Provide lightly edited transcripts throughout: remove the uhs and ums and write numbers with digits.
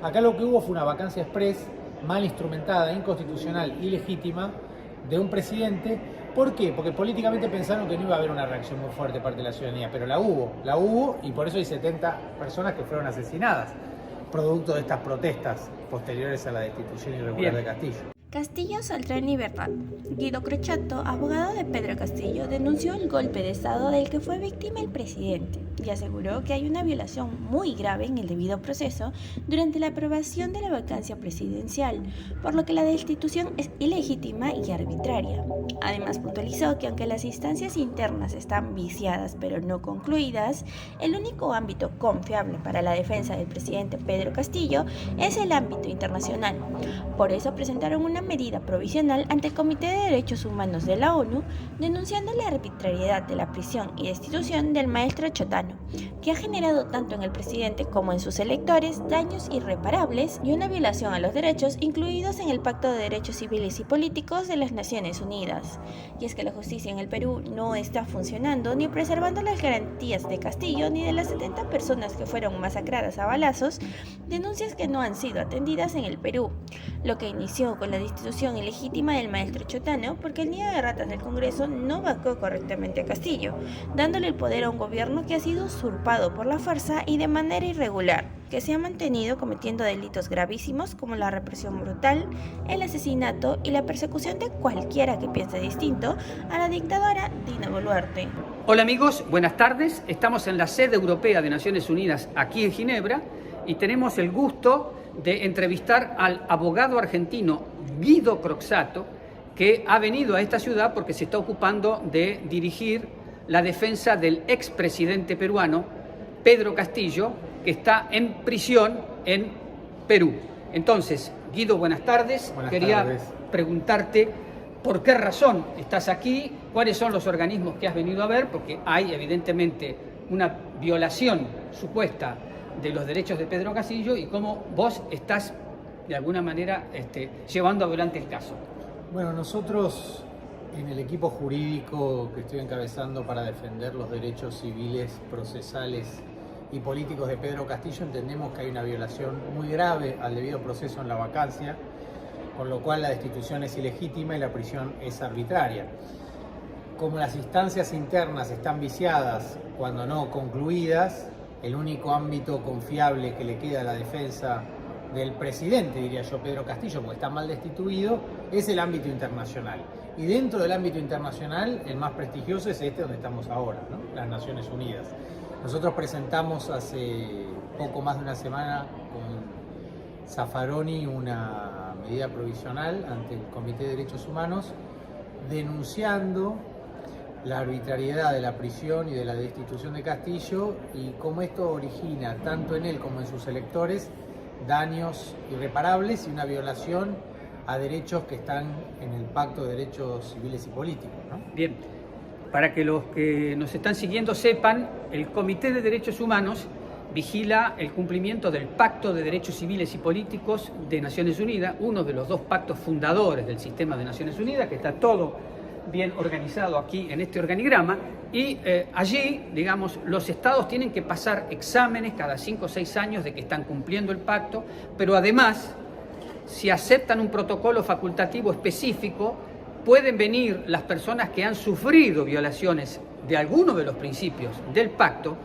Acá lo que hubo fue una vacancia express, mal instrumentada, inconstitucional, ilegítima, de un presidente. ¿Por qué? Porque políticamente pensaron que no iba a haber una reacción muy fuerte de parte de la ciudadanía, pero la hubo y por eso hay 70 personas que fueron asesinadas, producto de estas protestas posteriores a la destitución irregular de Castillo. Castillo saldrá en libertad. Guido Crochatto, abogado de Pedro Castillo, denunció el golpe de Estado del que fue víctima el presidente y aseguró que hay una violación muy grave en el debido proceso durante la aprobación de la vacancia presidencial, por lo que la destitución es ilegítima y arbitraria. Además, puntualizó que aunque las instancias internas están viciadas pero no concluidas, el único ámbito confiable para la defensa del presidente Pedro Castillo es el ámbito internacional. Por eso presentaron una medida provisional ante el Comité de Derechos Humanos de la ONU, denunciando la arbitrariedad de la prisión y destitución del maestro Chotano, que ha generado tanto en el presidente como en sus electores daños irreparables y una violación a los derechos incluidos en el Pacto de Derechos Civiles y Políticos de las Naciones Unidas. Y es que la justicia en el Perú no está funcionando ni preservando las garantías de Castillo ni de las 70 personas que fueron masacradas a balazos, denuncias que no han sido atendidas en el Perú, lo que inició con la destitución ilegítima del maestro Chotano porque el nido de ratas del Congreso no vacó correctamente a Castillo, dándole el poder a un gobierno que ha sido usurpado por la fuerza y de manera irregular, que se ha mantenido cometiendo delitos gravísimos como la represión brutal, el asesinato y la persecución de cualquiera que piense distinto a la dictadora Dina Boluarte. Hola amigos, buenas tardes. Estamos en la sede europea de Naciones Unidas aquí en Ginebra y tenemos el gusto de entrevistar al abogado argentino Guido Crochatto, que ha venido a esta ciudad porque se está ocupando de dirigir la defensa del expresidente peruano Pedro Castillo, que está en prisión en Perú. Entonces, Guido, buenas tardes. Quería preguntarte por qué razón estás aquí, cuáles son los organismos que has venido a ver, porque hay evidentemente una violación supuesta de los derechos de Pedro Castillo y cómo vos estás de alguna manera llevando adelante el caso. Bueno, nosotros en el equipo jurídico que estoy encabezando para defender los derechos civiles, procesales y políticos de Pedro Castillo entendemos que hay una violación muy grave al debido proceso en la vacancia, con lo cual la destitución es ilegítima y la prisión es arbitraria. Como las instancias internas están viciadas, cuando no concluidas, el único ámbito confiable que le queda a la defensa del presidente, diría yo, Pedro Castillo, porque está mal destituido, es el ámbito internacional. Y dentro del ámbito internacional, el más prestigioso es este donde estamos ahora, ¿no? Las Naciones Unidas. Nosotros presentamos hace poco más de una semana con Zaffaroni una medida provisional ante el Comité de Derechos Humanos denunciando la arbitrariedad de la prisión y de la destitución de Castillo y cómo esto origina, tanto en él como en sus electores, daños irreparables y una violación a derechos que están en el Pacto de Derechos Civiles y Políticos, ¿no? Bien, para que los que nos están siguiendo sepan, el Comité de Derechos Humanos vigila el cumplimiento del Pacto de Derechos Civiles y Políticos de Naciones Unidas, uno de los dos pactos fundadores del sistema de Naciones Unidas, que está todo bien organizado aquí en este organigrama, y allí, digamos, los estados tienen que pasar exámenes cada 5 o 6 años de que están cumpliendo el pacto, pero además, si aceptan un protocolo facultativo específico, pueden venir las personas que han sufrido violaciones de alguno de los principios del pacto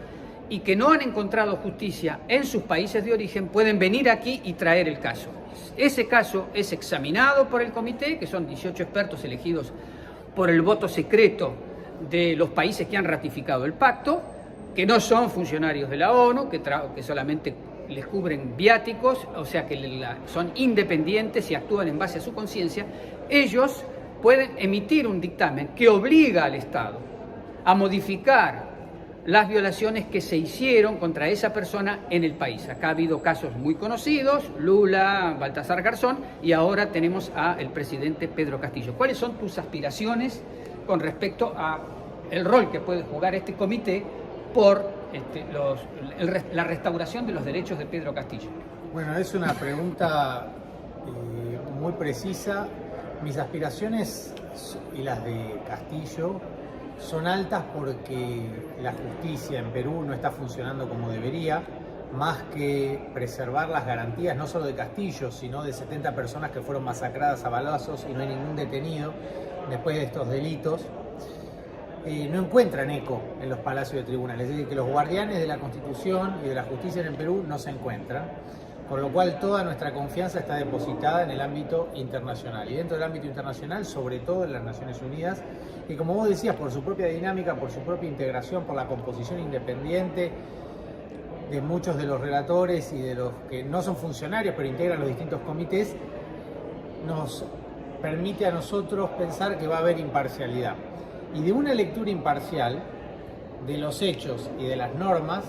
y que no han encontrado justicia en sus países de origen, pueden venir aquí y traer el caso. Ese caso es examinado por el comité, que son 18 expertos elegidos por el voto secreto de los países que han ratificado el pacto, que no son funcionarios de la ONU, que solamente les cubren viáticos, o sea que son independientes y actúan en base a su conciencia. Ellos pueden emitir un dictamen que obliga al Estado a modificar las violaciones que se hicieron contra esa persona en el país. Acá ha habido casos muy conocidos, Lula, Baltasar Garzón, y ahora tenemos al presidente Pedro Castillo. ¿Cuáles son tus aspiraciones con respecto a el rol que puede jugar este comité por la restauración de los derechos de Pedro Castillo? Bueno, es una pregunta muy precisa. Mis aspiraciones y las de Castillo son altas porque la justicia en Perú no está funcionando como debería. más que preservar las garantías no solo de Castillo, sino de 70 personas que fueron masacradas a balazos y no hay ningún detenido después de estos delitos, no encuentran eco en los palacios de tribunales. Es decir, que los guardianes de la Constitución y de la justicia en el Perú no se encuentran, por lo cual toda nuestra confianza está depositada en el ámbito internacional. Y dentro del ámbito internacional, sobre todo en las Naciones Unidas, y como vos decías, por su propia dinámica, por su propia integración, por la composición independiente de muchos de los relatores y de los que no son funcionarios pero integran los distintos comités, nos permite a nosotros pensar que va a haber imparcialidad. Y de una lectura imparcial de los hechos y de las normas,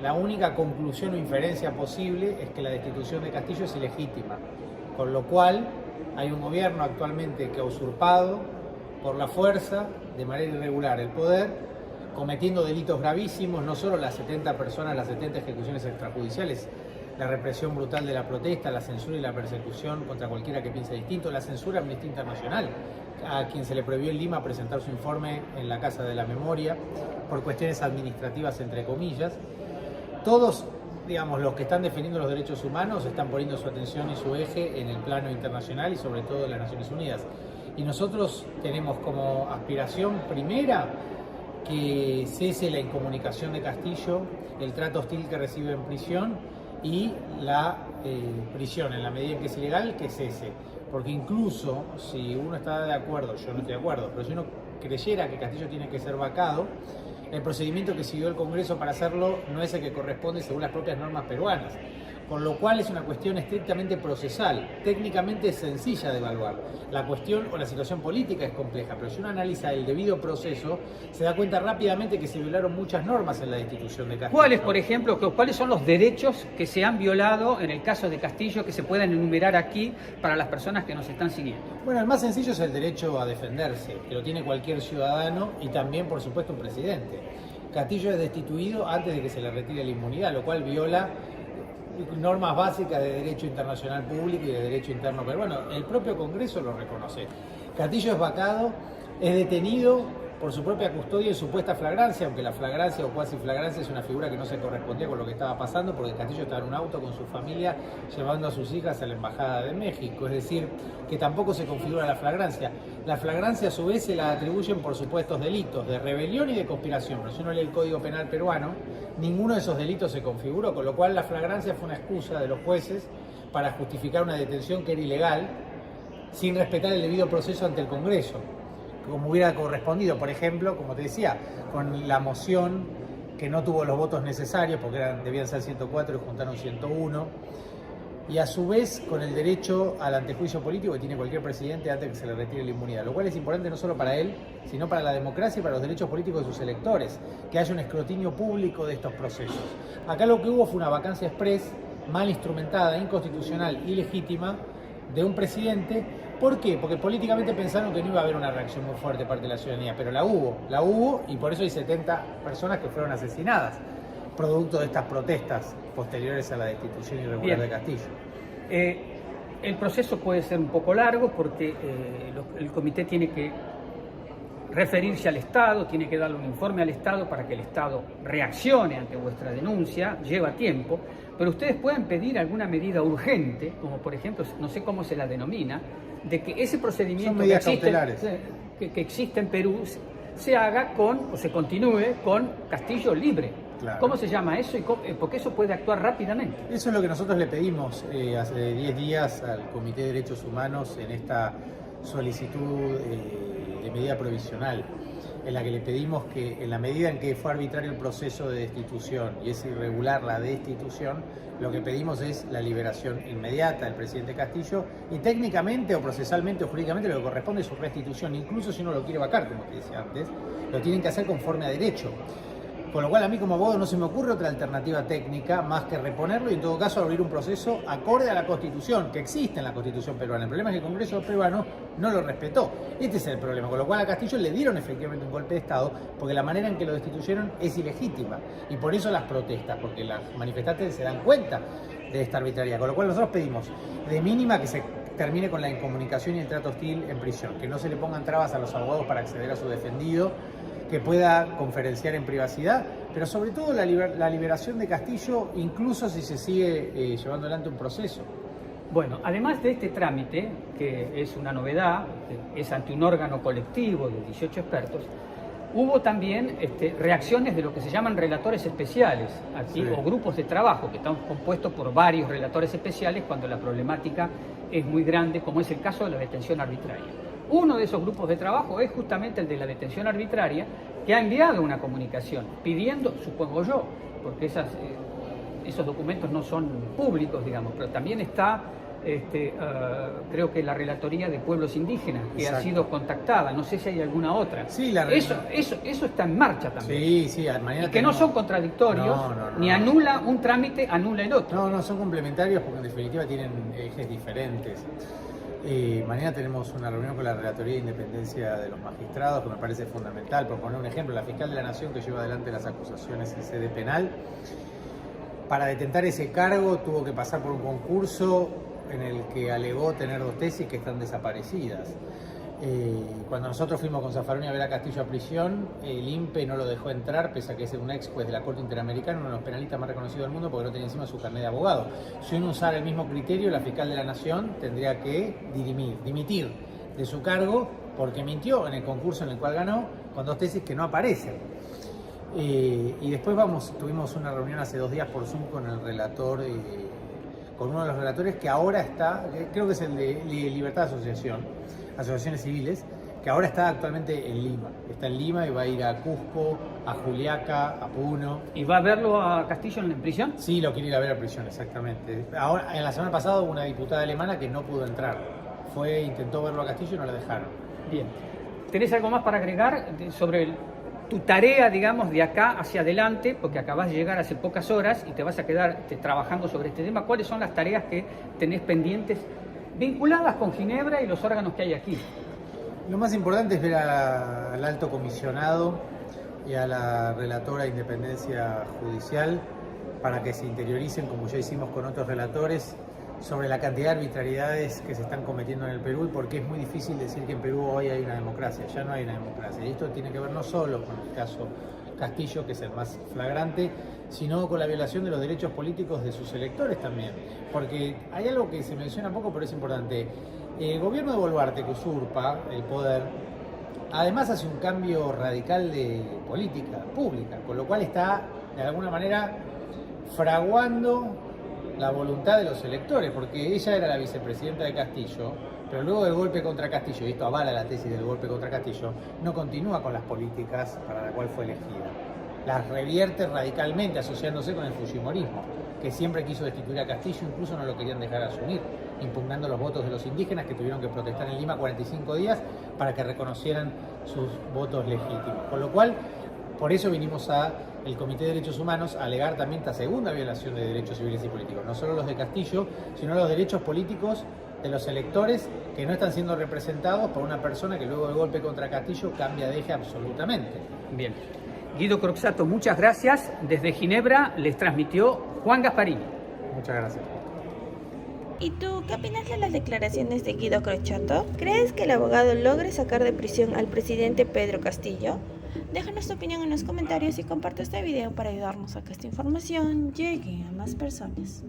la única conclusión o inferencia posible es que la destitución de Castillo es ilegítima, con lo cual hay un gobierno actualmente que ha usurpado por la fuerza, de manera irregular, el poder, cometiendo delitos gravísimos, no solo las 70 personas, las 70 ejecuciones extrajudiciales, la represión brutal de la protesta, la censura y la persecución contra cualquiera que piense distinto, la censura Amnistía Internacional, a quien se le prohibió en Lima presentar su informe en la Casa de la Memoria, por cuestiones administrativas, entre comillas. Todos, digamos, los que están defendiendo los derechos humanos están poniendo su atención y su eje en el plano internacional y sobre todo en las Naciones Unidas. Y nosotros tenemos como aspiración primera que cese la incomunicación de Castillo, el trato hostil que recibe en prisión y la prisión, en la medida en que es ilegal, que cese. Porque incluso si uno está de acuerdo, yo no estoy de acuerdo, pero si uno creyera que Castillo tiene que ser vacado, el procedimiento que siguió el Congreso para hacerlo no es el que corresponde según las propias normas peruanas. Con lo cual es una cuestión estrictamente procesal, técnicamente es sencilla de evaluar. La cuestión o la situación política es compleja, pero si uno analiza el debido proceso, se da cuenta rápidamente que se violaron muchas normas en la destitución de Castillo. ¿Cuáles, por ejemplo, cuáles son los derechos que se han violado en el caso de Castillo que se puedan enumerar aquí para las personas que nos están siguiendo? Bueno, el más sencillo es el derecho a defenderse, que lo tiene cualquier ciudadano y también, por supuesto, un presidente. Castillo es destituido antes de que se le retire la inmunidad, lo cual viola normas básicas de derecho internacional público y de derecho interno peruano. El propio Congreso lo reconoce. Castillo es vacado, es detenido por su propia custodia y supuesta flagrancia, aunque la flagrancia o cuasi flagrancia es una figura que no se correspondía con lo que estaba pasando, porque Castillo estaba en un auto con su familia llevando a sus hijas a la Embajada de México, es decir, que tampoco se configura la flagrancia. La flagrancia a su vez se la atribuyen por supuestos delitos de rebelión y de conspiración, pero si uno lee el Código Penal peruano, ninguno de esos delitos se configuró, con lo cual la flagrancia fue una excusa de los jueces para justificar una detención que era ilegal, sin respetar el debido proceso ante el Congreso, como hubiera correspondido, por ejemplo, como te decía, con la moción que no tuvo los votos necesarios, porque debían ser 104 y juntaron 101, y a su vez con el derecho al antejuicio político que tiene cualquier presidente antes de que se le retire la inmunidad, lo cual es importante no solo para él, sino para la democracia y para los derechos políticos de sus electores, que haya un escrutinio público de estos procesos. Acá lo que hubo fue una vacancia express, mal instrumentada, inconstitucional, ilegítima, de un presidente. ¿Por qué? Porque políticamente pensaron que no iba a haber una reacción muy fuerte de parte de la ciudadanía, pero la hubo y por eso hay 70 personas que fueron asesinadas, producto de estas protestas posteriores a la destitución irregular de Castillo. El proceso puede ser un poco largo porque el comité tiene que referirse al Estado, tiene que darle un informe al Estado para que el Estado reaccione ante vuestra denuncia, lleva tiempo, pero ustedes pueden pedir alguna medida urgente, como por ejemplo, no sé cómo se la denomina, de que ese procedimiento que existe en Perú se haga o se continúe con Castillo libre. Claro. ¿Cómo se llama eso? Porque eso puede actuar rápidamente. Eso es lo que nosotros le pedimos hace 10 días al Comité de Derechos Humanos en esta solicitud de medida provisional, en la que le pedimos que en la medida en que fue arbitrario el proceso de destitución y es irregular la destitución, lo que pedimos es la liberación inmediata del presidente Castillo y técnicamente o procesalmente o jurídicamente lo que corresponde es su restitución, incluso si uno lo quiere vacar, como te decía antes, lo tienen que hacer conforme a derecho. Con lo cual a mí como abogado no se me ocurre otra alternativa técnica más que reponerlo y en todo caso abrir un proceso acorde a la Constitución, que existe en la Constitución peruana. El problema es que el Congreso peruano no lo respetó. Este es el problema. Con lo cual a Castillo le dieron efectivamente un golpe de Estado porque la manera en que lo destituyeron es ilegítima. Y por eso las protestas, porque las manifestantes se dan cuenta de esta arbitrariedad. Con lo cual nosotros pedimos de mínima que se termine con la incomunicación y el trato hostil en prisión, que no se le pongan trabas a los abogados para acceder a su defendido, que pueda conferenciar en privacidad, pero sobre todo la liberación de Castillo, incluso si se sigue llevando adelante un proceso. Bueno, además de este trámite, que es una novedad, es ante un órgano colectivo de 18 expertos, hubo también reacciones de lo que se llaman relatores especiales, aquí, sí, o grupos de trabajo, que están compuestos por varios relatores especiales cuando la problemática es muy grande, como es el caso de la detención arbitraria. Uno de esos grupos de trabajo es justamente el de la detención arbitraria, que ha enviado una comunicación pidiendo, supongo yo, porque esos documentos no son públicos, digamos, pero también está, creo que la Relatoría de Pueblos Indígenas, que Exacto. ha sido contactada, no sé si hay alguna otra. Sí, eso está en marcha también. Sí, sí, y que no son contradictorios, ni anula un trámite, anula el otro. No, son complementarios porque en definitiva tienen ejes diferentes. Mañana tenemos una reunión con la Relatoría de Independencia de los Magistrados, que me parece fundamental. Por poner un ejemplo, la fiscal de la Nación que lleva adelante las acusaciones en sede penal, para detentar ese cargo tuvo que pasar por un concurso en el que alegó tener 2 tesis que están desaparecidas. Cuando nosotros fuimos con Zaffaroni a ver a Castillo a prisión, el INPE no lo dejó entrar, pese a que es un ex juez de la Corte Interamericana, uno de los penalistas más reconocidos del mundo, porque no tenía encima su carnet de abogado. Si uno usara el mismo criterio, la fiscal de la Nación tendría que dimitir de su cargo porque mintió en el concurso en el cual ganó con 2 tesis que no aparecen. Y después tuvimos una reunión hace 2 días por Zoom con el relator, con uno de los relatores que ahora está, creo que es el de Libertad de Asociaciones Civiles, que ahora está actualmente en Lima. Está en Lima y va a ir a Cusco, a Juliaca, a Puno. ¿Y va a verlo a Castillo en prisión? Sí, lo quiere ir a ver a prisión, exactamente. Ahora, en la semana pasada hubo una diputada alemana que no pudo entrar. Intentó verlo a Castillo y no la dejaron. Bien. ¿Tenés algo más para agregar sobre tu tarea, digamos, de acá hacia adelante? Porque acabas de llegar hace pocas horas y te vas a quedar trabajando sobre este tema. ¿Cuáles son las tareas que tenés pendientes vinculadas con Ginebra y los órganos que hay aquí? Lo más importante es ver al alto comisionado y a la relatora de Independencia Judicial para que se interioricen, como ya hicimos con otros relatores, sobre la cantidad de arbitrariedades que se están cometiendo en el Perú, porque es muy difícil decir que en Perú hoy hay una democracia. Ya no hay una democracia. Y esto tiene que ver no solo con el caso Castillo, que es el más flagrante, sino con la violación de los derechos políticos de sus electores también. Porque hay algo que se menciona poco, pero es importante. El gobierno de Boluarte, que usurpa el poder, además hace un cambio radical de política pública, con lo cual está, de alguna manera, fraguando la voluntad de los electores, porque ella era la vicepresidenta de Castillo, pero luego del golpe contra Castillo, y esto avala la tesis del golpe contra Castillo, no continúa con las políticas para las cuales fue elegida. Las revierte radicalmente, asociándose con el fujimorismo, que siempre quiso destituir a Castillo, incluso no lo querían dejar asumir, impugnando los votos de los indígenas que tuvieron que protestar en Lima 45 días para que reconocieran sus votos legítimos. Con lo cual, por eso vinimos al Comité de Derechos Humanos a alegar también esta segunda violación de derechos civiles y políticos, no solo los de Castillo, sino los derechos políticos de los electores que no están siendo representados por una persona que luego del golpe contra Castillo cambia de eje absolutamente. Bien. Guido Croxatto, muchas gracias. Desde Ginebra les transmitió Juan Gasparini. Muchas gracias. ¿Y tú qué opinas de las declaraciones de Guido Croxatto? ¿Crees que el abogado logre sacar de prisión al presidente Pedro Castillo? Déjanos tu opinión en los comentarios y comparte este video para ayudarnos a que esta información llegue a más personas.